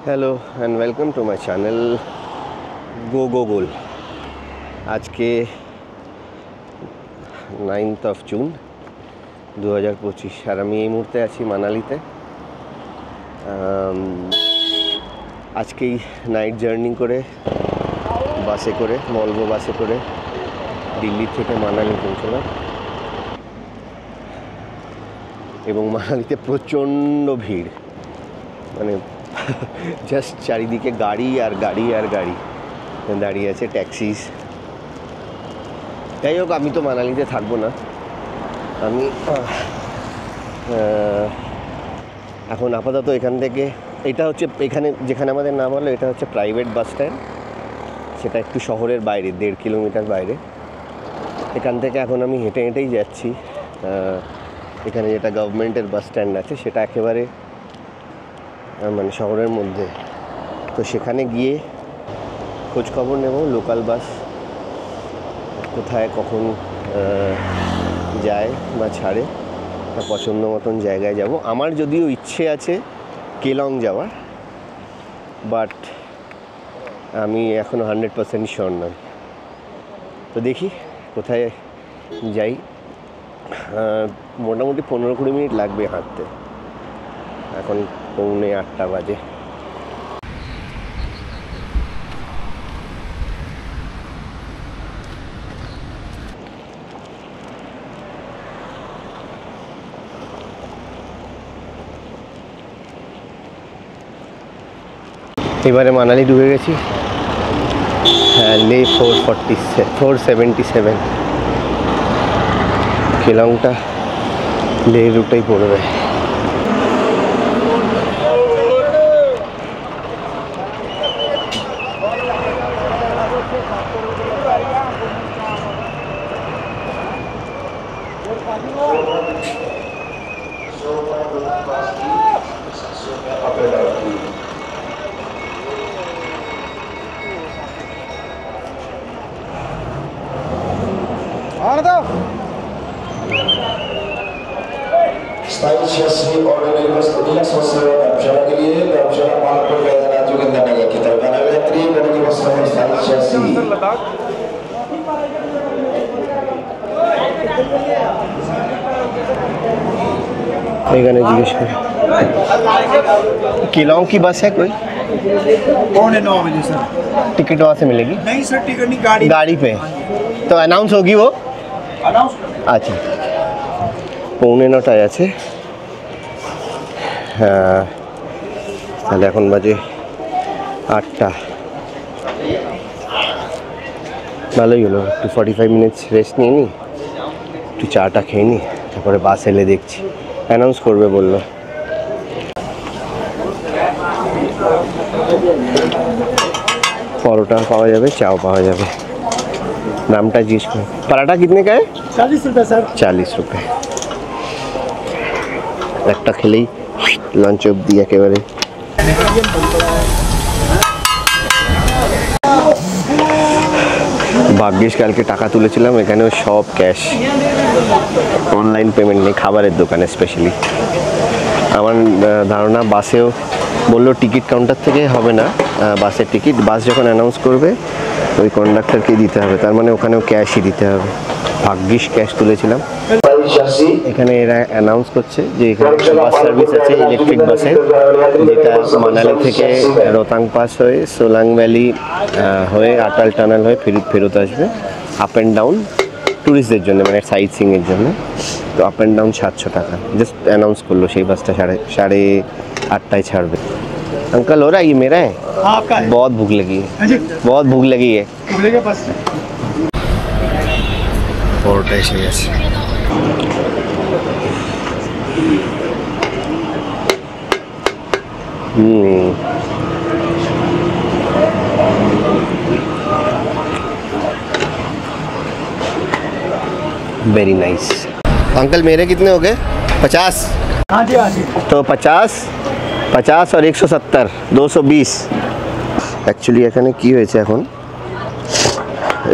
Hello and welcome to my channel go go goal. आज के 9th of June 2025 আর আমি এই মুহূর্তে আছি মানালিতে। আজকেই নাইট জার্নি করে বাসে করে ভলভো বাসে করে দিল্লি থেকে মানালি পৌঁছলাম এবং মানালিতে প্রচণ্ড ভিড়, মানে জাস্ট চারিদিকে গাড়ি আর গাড়ি আর গাড়ি দাঁড়িয়ে আছে, ট্যাক্সিস। যাই হোক, আমি তো মানালিতে থাকবো না। আমি এখন আপাতত এখান থেকে, এটা হচ্ছে এখানে যেখানে আমাদের নাম হলো, এটা হচ্ছে প্রাইভেট বাস স্ট্যান্ড। সেটা একটু শহরের বাইরে, 1.5 কিলোমিটার বাইরে। এখান থেকে এখন আমি হেঁটে হেঁটেই যাচ্ছি। এখানে যেটা গভর্নমেন্টের বাস স্ট্যান্ড আছে সেটা একেবারে মানে শহরের মধ্যে। তো সেখানে গিয়ে খোঁজখবর নেব লোকাল বাস কোথায় কখন যায় বা ছাড়ে, তা পছন্দ মতন জায়গায় যাব। আমার যদিও ইচ্ছে আছে কেলং যাওয়ার, বাট আমি এখনও 100% শিওর নই। তো দেখি কোথায় যাই। মোটামুটি 15-20 মিনিট লাগবে হাঁটতে। এখন 7:45 বাজে। এবারে মানালি ঢুকে গেছি। হ্যাঁ, লে 477 কেলংটা লে রুটেই পড়বে। स्टाइल शस्त्री और निलस वस्त्र धर्मशाला के लिए धर्मशाला मालपुर पैदल जोगिंदरनगर की तरफ आने वाले यात्री बड़े की वस्त्र में स्टाइल शस्त्री এখানে জিজ্ঞেস করি केलॉन्ग की बस है कोई? 9:15 बजे सर। टिकट वहाँ से मिलेगी? नहीं सर, टिकट नहीं, गाड़ी पे। तो अनाउंस होगी वो? अनाउंस। আচ্ছা, 9:15 আছে। হ্যাঁ, তাহলে এখন বাজে 8টা। ভালোই হলো, একটু 45 মিনিটস রেস্ট নিয়ে নিই, একটু চাটা খেয়ে নিই, তারপরে বাস এলে দেখছি। অ্যানাউন্স করবে বললো। পরোটা পাওয়া যাবে, চাও পাওয়া যাবে। नामटा जिस को पराठा कितने का है? 40 रुपये सर। 40 रुपये। একটা খেলেই লাঞ্চ অবধি একেবারে। ভাগ্যিস কালকে টাকা তুলেছিলাম, এখানেও সব ক্যাশ, অনলাইন পেমেন্ট নেই খাবারের দোকানে স্পেশালি। আমার ধারণা বাসেও বললো টিকিট কাউন্টার থেকে হবে না, বাসের টিকিট বাস যখন অ্যানাউন্স করবে ওই কন্ডাক্টরকে দিতে হবে, তার মানে ওখানেও ক্যাশই দিতে হবে। ভাগ্যিস ক্যাশ তুলেছিলাম। এখানে এরা অ্যানাউন্স করছে যে এখানে বাস সার্ভিস আছে ইলেকট্রিক বাসের, যেটা মানালি থেকে রোতাং পাস হয়ে সোলাং ভ্যালি হয়ে আটাল টানেল হয়ে ফেরত আসবে। আপ অ্যান্ড ডাউন ট্যুরিস্টদের জন্য, মানে সাইট সিইংয়ের জন্য। তো আপ অ্যান্ড ডাউন 700 টাকা। জাস্ট অ্যানাউন্স করলো সেই বাসটা 8:30 ছাড়বে। अंकल हो रहा है ये मेरा है? हाँ, आपका है। बहुत भूख लगी है, बहुत भूख लगी है। পরোটা এসে গেছে। Very nice. अंकल मेरे कितने हो गए? 50? हाँ जी, हाँ जी। तो 50 और 170, 220। অ্যাকচুয়ালি এখানে কি হয়েছে, এখন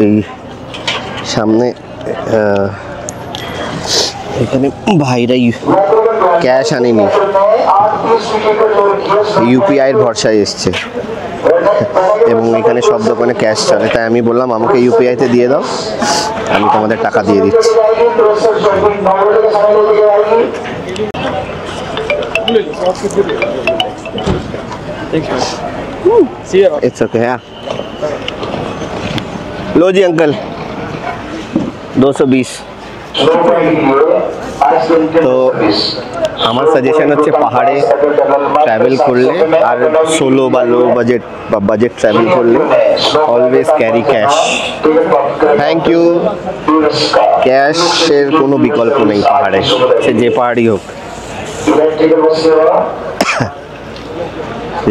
এই সামনে এখানে ভাইরাই ক্যাশ আনেনি, ইউপিআইয়ের ভরসায় এসছে এবং এখানে সব দোকানে ক্যাশ চলে, তাই আমি বললাম আমাকে ইউপিআইতে দিয়ে দাও, আমি তোমাদের টাকা দিয়ে দিচ্ছি। इट्स ओके हाँ। लो जी अंकल 220। তো আমার সাজেশন হচ্ছে পাহাড়ে ট্রাভেল করলে আর সোলো বা লো বাজেট বা বাজেট ট্রাভেল করলে always carry cash. Thank you. ক্যাশের কোনো বিকল্প নেই পাহাড়ে, সে যে পাহাড়ই হোক।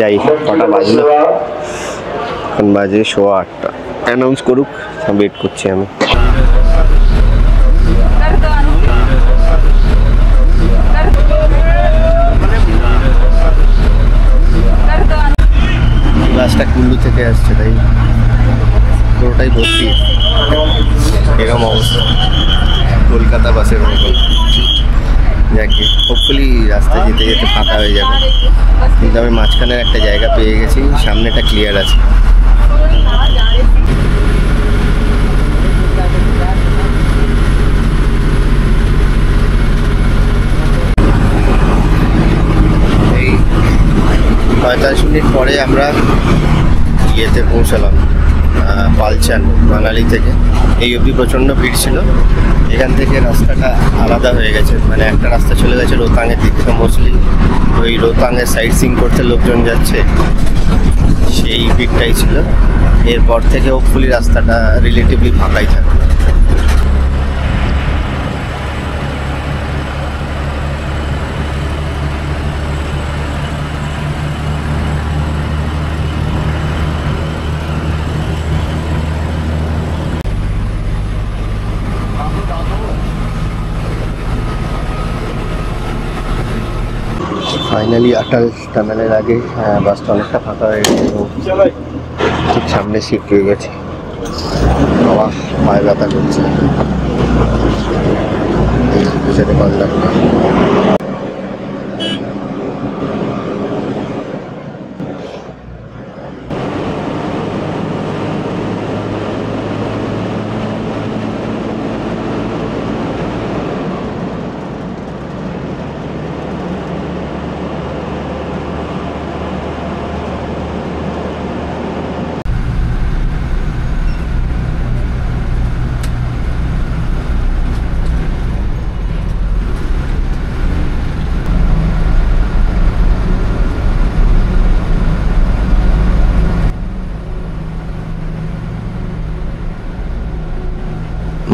যাই, কটা বাজলো? এখন বাজে 8:15। অ্যানাউন্স করুক, ওয়েট করছি আমি। বাসটা কুল্লু থেকে আসছে, তাই পুরোটাই ভর্তি। এরকম অবস্থা কলকাতা বাসের মতো। যাকে হোপফুলি রাস্তায় যেতে যেতে ফাঁকা হয়ে যাবে, কিন্তু আমি মাঝখানের একটা জায়গা পেয়ে গেছি, সামনেটা ক্লিয়ার আছে। এই 45 মিনিট পরে আমরা ইয়েতে পৌঁছালাম, পালচান মানালি থেকে। এই অবধি প্রচণ্ড ভিড় ছিল, এখান থেকে রাস্তাটা আলাদা হয়ে গেছে, মানে একটা রাস্তা চলে গেছে রোহতাংয়ের দিকে। মোস্টলি ওই রোহতাংয়ের সাইট সিইং করতে লোকজন যাচ্ছে, সেই ভিড়টাই ছিল। এরপর থেকে হোপফুলি রাস্তাটা রিলেটিভলি ফাঁকাই থাকবে। ফাইনালি আটাল টানেলের আগে বাসটা অনেকটা ফাঁকা হয়ে গেছে এবং ঠিক সামনে সিট পেয়ে গেছে। বাবা পায়ে ব্যথা করছে, পিছনে কল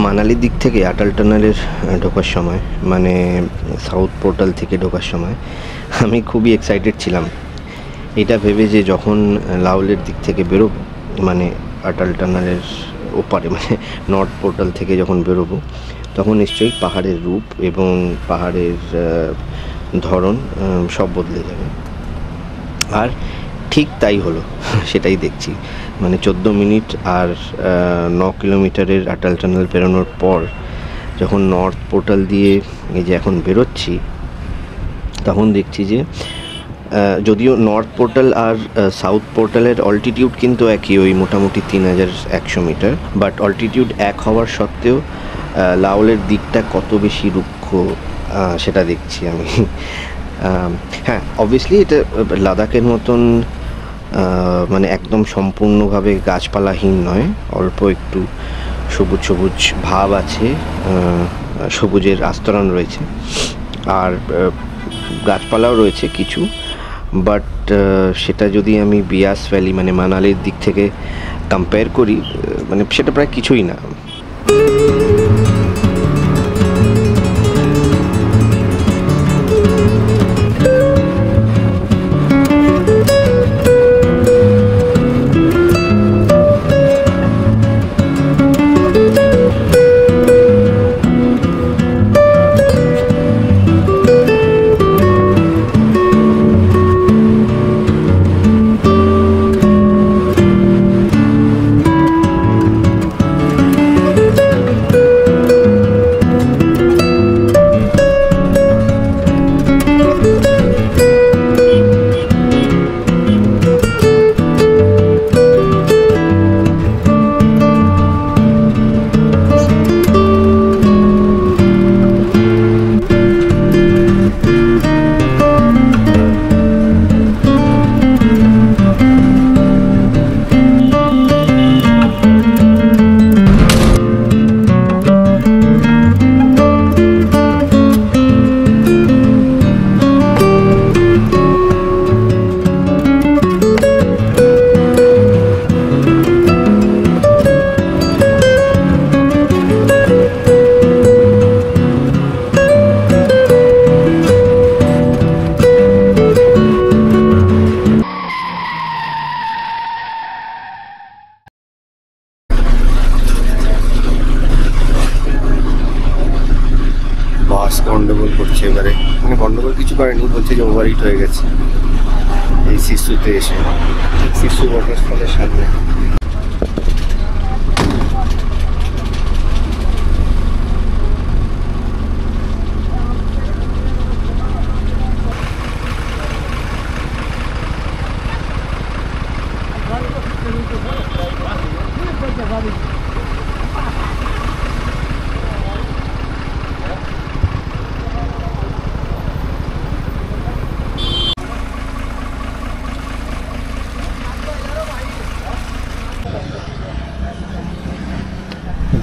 মানালির দিক থেকে আটাল টানেলের ঢোকার সময়, মানে সাউথ পোর্টাল থেকে ঢোকার সময় আমি খুবই এক্সাইটেড ছিলাম এটা ভেবে যে যখন লাউলের দিক থেকে বেরোবো, মানে আটাল টানেলের ওপারে মানে নর্থ পোর্টাল থেকে যখন বেরোবো, তখন নিশ্চয়ই পাহাড়ের রূপ এবং পাহাড়ের ধরন সব বদলে যাবে। আর ঠিক তাই হলো, সেটাই দেখছি। মানে 14 মিনিট আর 9 কিলোমিটারের আটাল টানেল পেরোনোর পর যখন নর্থ পোর্টাল দিয়ে এই যে এখন বেরোচ্ছি, তখন দেখছি যে যদিও নর্থ পোর্টাল আর সাউথ পোর্টালের অল্টিটিউড কিন্তু একই, ওই মোটামুটি 3100 মিটার, বাট অল্টিটিউড এক হওয়ার সত্ত্বেও লাউলের দিকটা কত বেশি রুক্ষ সেটা দেখছি আমি। হ্যাঁ, অবভিয়াসলি এটা লাদাখের মতন মানে একদম সম্পূর্ণভাবে গাছপালাহীন নয়, অল্প একটু সবুজ সবুজ ভাব আছে, সবুজের আস্তরণ রয়েছে, আর গাছপালাও রয়েছে কিছু। বাট সেটা যদি আমি বিয়াস ভ্যালি মানে মানালির দিক থেকে কম্পেয়ার করি, মানে সেটা প্রায় কিছুই না। মানে গন্ডগোল কিছু করেনি, বলছে যে ওভারহিট হয়ে গেছে এই শিশুতে এসে, শিশু ওয়াটারফলের সামনে।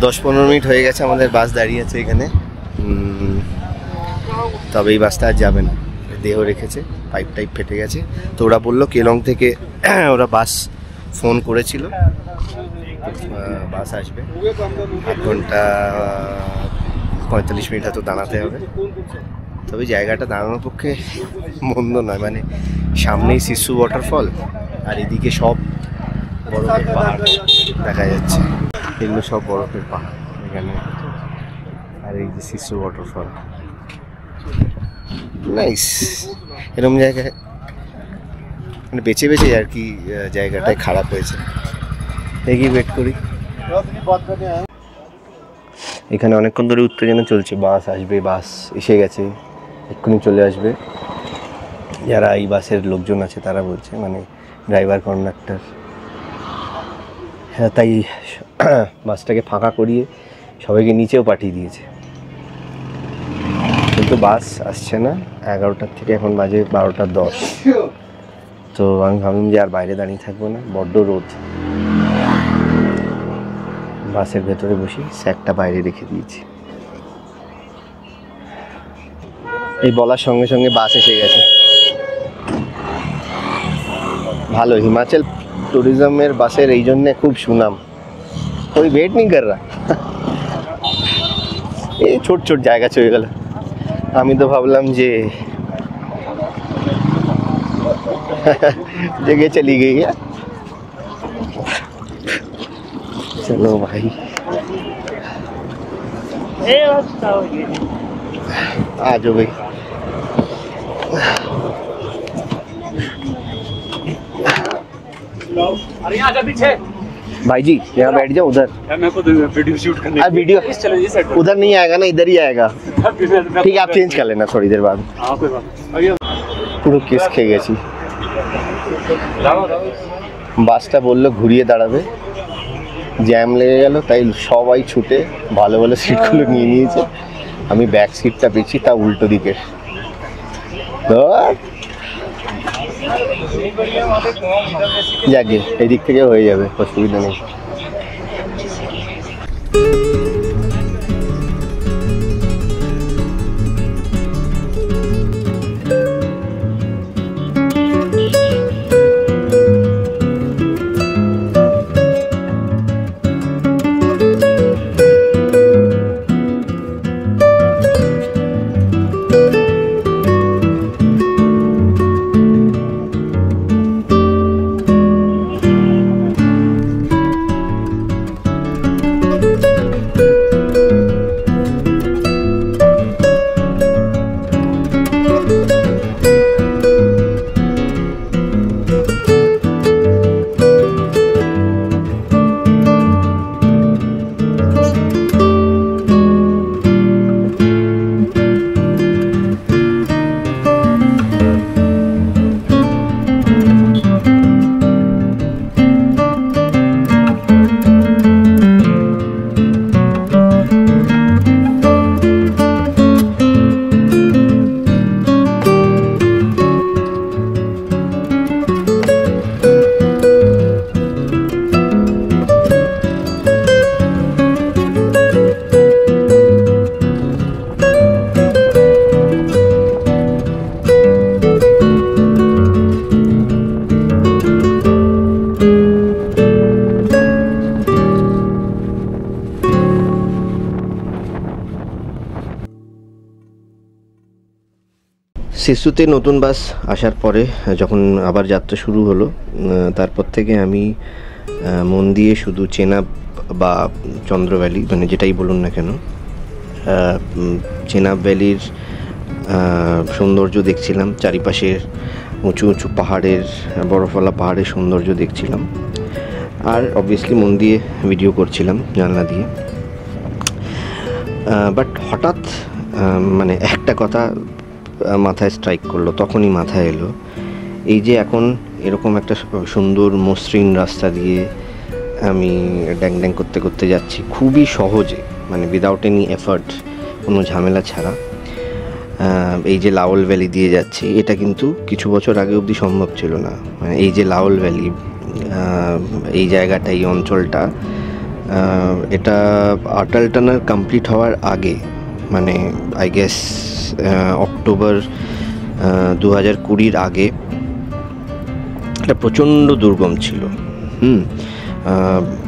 দশ 15 মিনিট হয়ে গেছে আমাদের বাস দাঁড়িয়ে আছে এখানে। তবে এই বাসটা আর যাবে না, দেহ রেখেছে, পাইপ টাইপ ফেটে গেছে। তো ওরা বললো কেলং থেকে ওরা বাস ফোন করেছিল, বাস আসবে 8 ঘন্টা 45 মিনিট হয়তো দাঁড়াতে হবে। তবে জায়গাটা দাঁড়ানোর পক্ষে মন্দ নয়, মানে সামনেই শিশু ওয়াটারফল আর এদিকে সব বরফের পাহাড় দেখা যাচ্ছে, এগুলো সব বরফের পাহাড় এখানে, আর এই যে শিশু ওয়াটারফল। নাইস, এরকম জায়গায় মানে বেছে বেছে আর কি জায়গাটায় খারাপ হয়েছে। দেখি ওয়েট করি। এখানে অনেকক্ষণ ধরে উত্তেজনা চলছে, বাস আসবে, বাস এসে গেছে, এক্ষুনি চলে আসবে। যারা এই বাসের লোকজন আছে তারা বলছে, মানে ড্রাইভার কন্ডাক্টর, হ্যাঁ তাই বাসটাকে ফাঁকা করিয়ে সবাইকে নিচেও পাঠিয়ে দিয়েছে, কিন্তু বাস আসছে না। 11টার থেকে এখন বাজে 12:10। তো আমি ভাবলাম যে আর বাইরে দাঁড়িয়ে থাকবো না, বড্ড রোদ। বাসের ভেতরে বসি, স্যাকটা বাইরে রেখে দিয়েছি। এই বলার সঙ্গে সঙ্গে বাস এসে গেছে। ভালো, হিমাচল ট্যুরিজমের বাসের এই জন্যে খুব সুনাম। ওই ওয়েট নেই কর রা, এই ছোট ছোট জায়গা চলে গেল। আমি তো ভাবলাম যে जगह चली गई है। चलो भाई, आ जाओ भाई। अरे यहाँ आजा पीछे। भाई जी यहाँ बैठ जाओ उधर। मैं खुद वीडियो शूट करने। वीडियो उधर नहीं आएगा ना, इधर ही आएगा। ठीक है, आप चेंज कर लेना थोड़ी देर बाद। हाँ कोई बात नहीं। পুরো কেস খেয়ে গেছি। বাসটা বললো ঘুরিয়ে দাঁড়াবে, জ্যাম লেগে গেল, তাই সবাই ছুটে ভালো ভালো সিটগুলো নিয়ে নিয়েছে। আমি ব্যাক সিটটা পেয়েছি, তা উল্টো দিকে। যাকে এই দিক থেকে হয়ে যাবে, অসুবিধা নেই। শিশুতে নতুন বাস আসার পরে যখন আবার যাত্রা শুরু হলো, তারপর থেকে আমি মন দিয়ে শুধু চেনাব বা চন্দ্র ভ্যালি, মানে যেটাই বলুন না কেন, চেনাব ভ্যালির সৌন্দর্য দেখছিলাম, চারিপাশের উঁচু উঁচু পাহাড়ের, বরফওয়ালা পাহাড়ের সৌন্দর্য দেখছিলাম, আর অবভিয়াসলি মন দিয়ে ভিডিও করছিলাম জানলা দিয়ে। বাট হঠাৎ মানে একটা কথা মাথায় স্ট্রাইক করলো, তখনই মাথায় এলো, এই যে এখন এরকম একটা সুন্দর মসৃণ রাস্তা দিয়ে আমি ড্যাং ড্যাং করতে করতে যাচ্ছি খুবই সহজে, মানে উইদাউট এনি এফার্ট, কোনো ঝামেলা ছাড়া, এই যে লাওল ভ্যালি দিয়ে যাচ্ছি, এটা কিন্তু কিছু বছর আগে অবধি সম্ভব ছিল না। মানে এই যে লাওল ভ্যালি, এই জায়গাটা, এই অঞ্চলটা, এটা অটল টানেল কমপ্লিট হওয়ার আগে, মানে আই গেস অক্টোবর 2020 আগে, এটা প্রচণ্ড দুর্গম ছিল।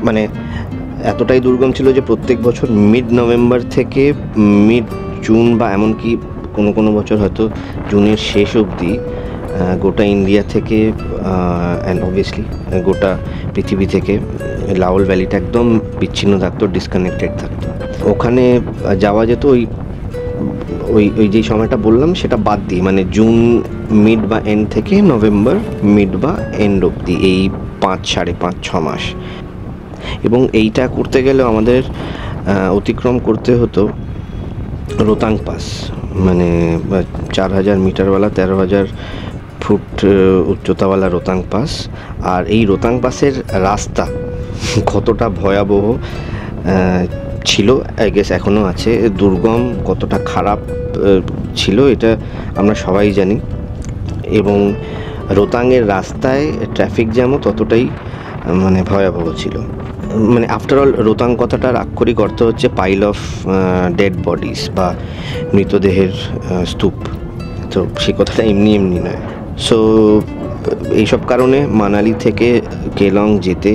মানে এতটাই দুর্গম ছিল যে প্রত্যেক বছর মিড নভেম্বর থেকে মিড জুন, বা এমনকি কোনো কোনো বছর হয়তো জুনের শেষ অবধি গোটা ইন্ডিয়া থেকে অ্যান্ড অবভিয়াসলি গোটা পৃথিবী থেকে লাওল ভ্যালিটা একদম বিচ্ছিন্ন থাকতো, ডিসকানেক্টেড থাকতো। ওখানে যাওয়া যেত ওই যেই সময়টা বললাম সেটা বাদ দিয়ে, মানে জুন মিড বা এন্ড থেকে নভেম্বর মিড বা এন্ড অবধি, এই 5-6 মাস। এবং এইটা করতে গেলে আমাদের অতিক্রম করতে হতো রোতাং পাস, মানে 4000 মিটারওয়ালা 13,000 ফুট উচ্চতাওয়ালা রোতাং পাস। আর এই রোতাং পাসের রাস্তা কতটা ভয়াবহ ছিল, আই গেস এখনও আছে, দুর্গম, কতটা খারাপ ছিল এটা আমরা সবাই জানি। এবং রোতাংয়ের রাস্তায় ট্রাফিক জ্যামও ততটাই মানে ভয়াবহ ছিল। মানে আফটার অল রোতাং কথাটার আক্ষরিক অর্থ হচ্ছে পাইল অফ ডেড বডিস, বা মৃতদেহের স্তূপ। তো সেই কথাটা এমনি এমনি নয়। সো এইসব কারণে মানালি থেকে কেলং যেতে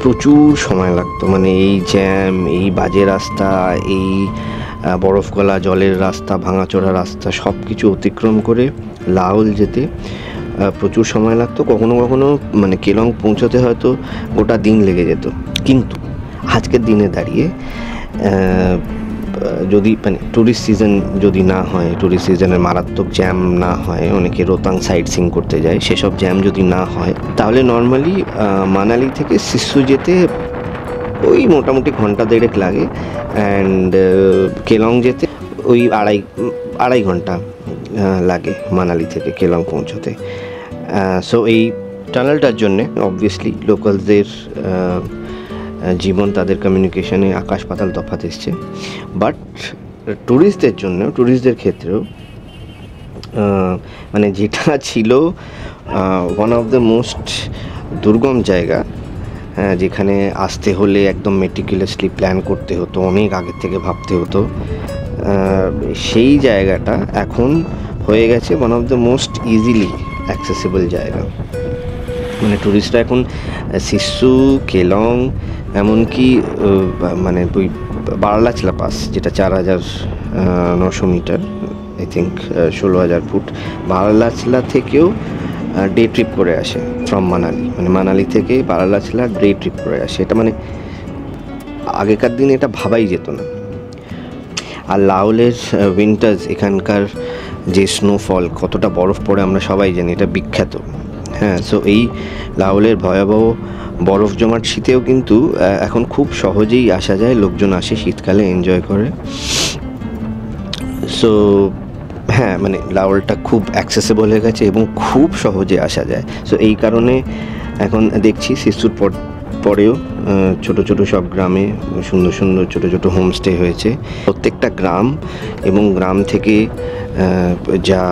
প্রচুর সময় লাগতো। মানে এই জ্যাম, এই বাজে রাস্তা, এই বরফ গলা জলের রাস্তা, ভাঙাচোরা রাস্তা, সব কিছু অতিক্রম করে লাওল যেতে প্রচুর সময় লাগতো। কখনো কখনো মানে কেলং পৌঁছতে হয়তো গোটা দিন লেগে যেত। কিন্তু আজকের দিনে দাঁড়িয়ে যদি মানে ট্যুরিস্ট সিজন যদি না হয়, ট্যুরিস্ট সিজনের মারাত্মক জ্যাম না হয়, অনেকে রোতাং সাইট সিইং করতে যায়, সেসব জ্যাম যদি না হয়, তাহলে নর্মালি মানালি থেকে সিসু যেতে ওই মোটামুটি ঘন্টা দেড়েক লাগে, অ্যান্ড কেলং যেতে ওই আড়াই ঘন্টা লাগে মানালি থেকে কেলং পৌঁছতে। সো এই টানেলটার জন্যে অবভিয়াসলি লোকালসদের জীবন, তাদের কমিউনিকেশনে আকাশ পাতাল তফাৎ এসছে। বাট ট্যুরিস্টদের জন্য, ট্যুরিস্টদের ক্ষেত্রেও মানে যেটা ছিল ওয়ান অফ দ্য মোস্ট দুর্গম জায়গা, যেখানে আসতে হলে একদম মেটিকুলাসলি প্ল্যান করতে হতো, অনেক আগের থেকে ভাবতে হতো, সেই জায়গাটা এখন হয়ে গেছে one of the most easily accessible জায়গা। মানে ট্যুরিস্টরা এখন সিসু, কেলং, এমনকি মানে ওই বারালাচলা পাস, যেটা 4900 metre, I think 16,000 foot, Baralachala থেকেও ডে ট্রিপ করে আসে ফ্রম মানালি। মানে মানালি থেকে বারালাচলা ডে ট্রিপ করে আসে। এটা মানে আগেকার দিনে এটা ভাবাই যেত না। আর লাওলের উইন্টার্স, এখানকার যে স্নোফল, কতটা বরফ পড়ে আমরা সবাই জানি, এটা বিখ্যাত। হ্যাঁ, সো এই লাওলের ভয়াবহ বরফ জমাট শীতেও কিন্তু এখন খুব সহজেই আসা যায়, লোকজন আসে শীতকালে, এনজয় করে। সো হ্যাঁ, মানে লাওলটা খুব অ্যাক্সেসেবল হয়ে গেছে এবং খুব সহজে আসা যায়। সো এই কারণে এখন দেখছি সিসুর পরেও ছোট ছোট সব গ্রামে সুন্দর সুন্দর ছোট ছোট হোমস্টে হয়েছে। প্রত্যেকটা গ্রাম এবং গ্রাম থেকে যা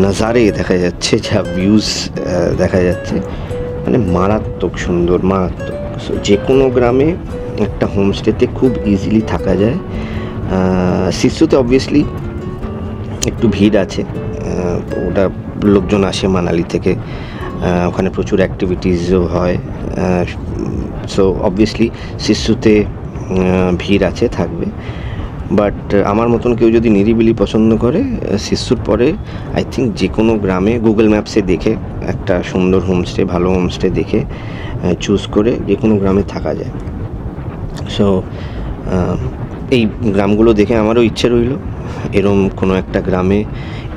নজারে দেখা যাচ্ছে, যা ভিউজ দেখা যাচ্ছে, মানে মারাত্মক সুন্দর, মারাত্মক। সো যে কোনো গ্রামে একটা হোমস্টেতে খুব ইজিলি থাকা যায়। সিসুতে অবভিয়াসলি একটু ভিড় আছে, ওটা লোকজন আসে মানালি থেকে, ওখানে প্রচুর অ্যাক্টিভিটিসও হয়। সো অবভিয়াসলি সিসুতে ভিড় আছে, থাকবে। বাট আমার মতন কেউ যদি নিরিবিলি পছন্দ করে, সিসুর পরে আই থিঙ্ক যে কোনো গ্রামে গুগল ম্যাপসে দেখে একটা সুন্দর হোমস্টে, ভালো হোমস্টে দেখে চুজ করে যে কোনো গ্রামে থাকা যায়। সো এই গ্রামগুলো দেখে আমারও ইচ্ছে রইল এরম কোনো একটা গ্রামে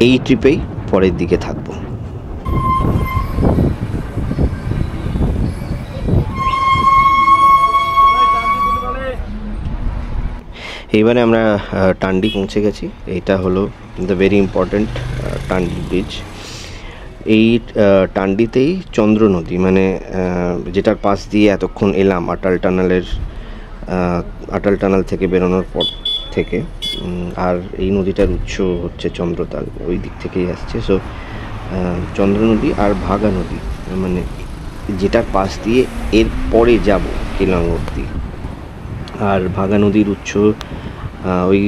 এই ট্রিপেই পরের দিকে থাকবো। এইবারে আমরা টান্ডি পৌঁছে গেছি। এইটা হলো the very important Tandi bridge. এই টান্ডিতেই চন্দ্র নদী, মানে যেটার পাশ দিয়ে এতক্ষণ এলাম আটাল টানেল থেকে বেরোনোর পর থেকে, আর এই নদীটার উৎস হচ্ছে চন্দ্রতাল, ওই দিক থেকেই আসছে। সো চন্দ্র নদী আর ভাগা নদী, মানে যেটার পাশ দিয়ে এর পরে যাব কেলং অবধি। আর ভাগা নদীর উৎস ওই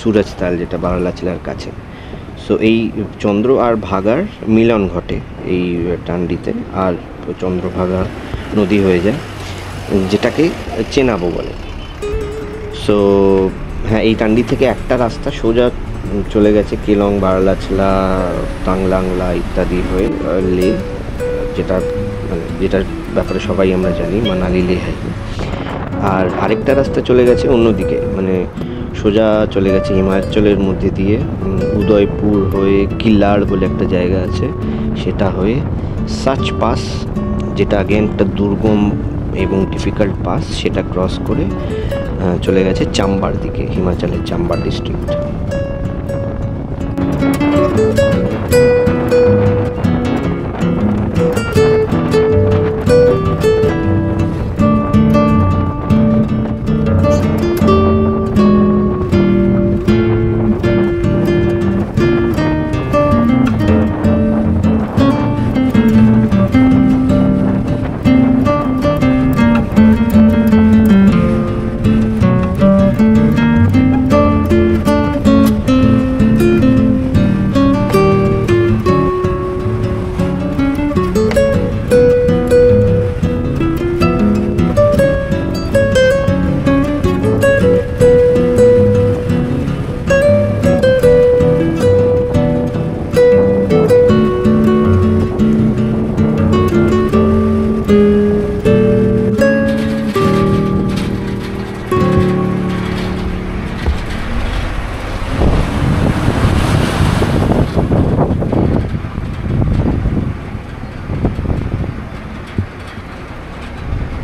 সুরজতাল, যেটা বারালাচিলার কাছে। সো এই চন্দ্র আর ভাগার মিলন ঘটে এই টান্ডিতে, আর চন্দ্রভাগা নদী হয়ে যায়, যেটাকে চেনাবো বলে। সো হ্যাঁ, এই টান্ডি থেকে একটা রাস্তা সোজা চলে গেছে কেলং, বারালাচলা, টাংলাংলা ইত্যাদি হয়ে লে, যেটার ব্যাপারে সবাই আমরা জানি, মানালি লে হাইওয়ে। আর আরেকটা রাস্তা চলে গেছে অন্যদিকে, মানে সোজা চলে গেছে হিমাচলের মধ্যে দিয়ে উদয়পুর হয়ে কিল্লার বলে একটা জায়গা আছে, সেটা হয়ে সাচ পাস, যেটা আগেন একটা দুর্গম এবং ডিফিকাল্ট পাস, সেটা ক্রস করে চলে গেছে চাম্বার দিকে, হিমাচলের চাম্বার ডিস্ট্রিক্ট।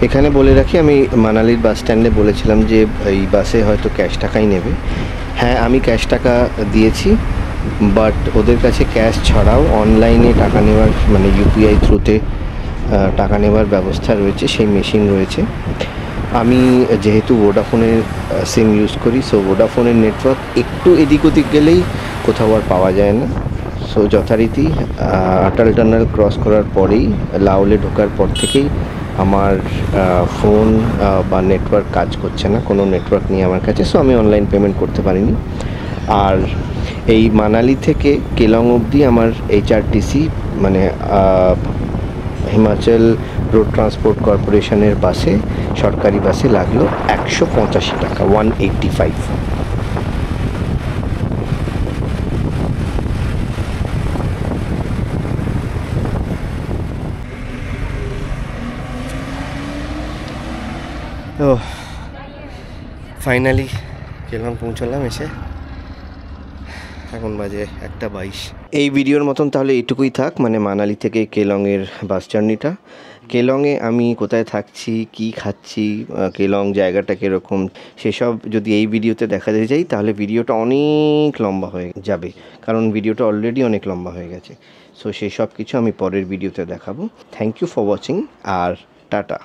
এখানে বলে রাখি, আমি মানালির বাস স্ট্যান্ডে বলেছিলাম যে এই বাসে হয়তো ক্যাশ টাকাই নেবে। হ্যাঁ, আমি ক্যাশ টাকা দিয়েছি, বাট ওদের কাছে ক্যাশ ছাড়াও অনলাইনে টাকা নেওয়ার, মানে ইউপিআই থ্রুতে টাকা নেওয়ার ব্যবস্থা রয়েছে, সেই মেশিন রয়েছে। আমি যেহেতু ভোডাফোনের সিম ইউজ করি, সো ভোডাফোনের নেটওয়ার্ক একটু এদিক ওদিক গেলেই কোথাও আর পাওয়া যায় না। সো যথারীতি আটাল টানেল ক্রস করার পরেই, লাওলে ঢোকার পর থেকেই আমার ফোন বা নেটওয়ার্ক কাজ করছে না, কোনো নেটওয়ার্ক নেই আমার কাছে। সো আমি অনলাইন পেমেন্ট করতে পারিনি। আর এই মানালি থেকে কেলং অবধি আমার HRTC, মানে হিমাচল রোড ট্রান্সপোর্ট কর্পোরেশনের বাসে, সরকারি বাসে লাগলো 185 টাকা, 185। তো ফাইনালি কেলং পৌঁছলাম এসে, এখন বাজে 1:22। এই ভিডিওর মতন তাহলে এইটুকুই থাক, মানে মানালি থেকে কেলংয়ের বাস জার্নিটা। কেলংয়ে আমি কোথায় থাকছি, কি খাচ্ছি, কেলং জায়গাটা কীরকম, সেসব যদি এই ভিডিওতে দেখাতে যাই তাহলে ভিডিওটা অনেক লম্বা হয়ে যাবে, কারণ ভিডিওটা অলরেডি অনেক লম্বা হয়ে গেছে। সো সেই সব কিছু আমি পরের ভিডিওতে দেখাবো। থ্যাংক ইউ ফর ওয়াচিং, আর টাটা।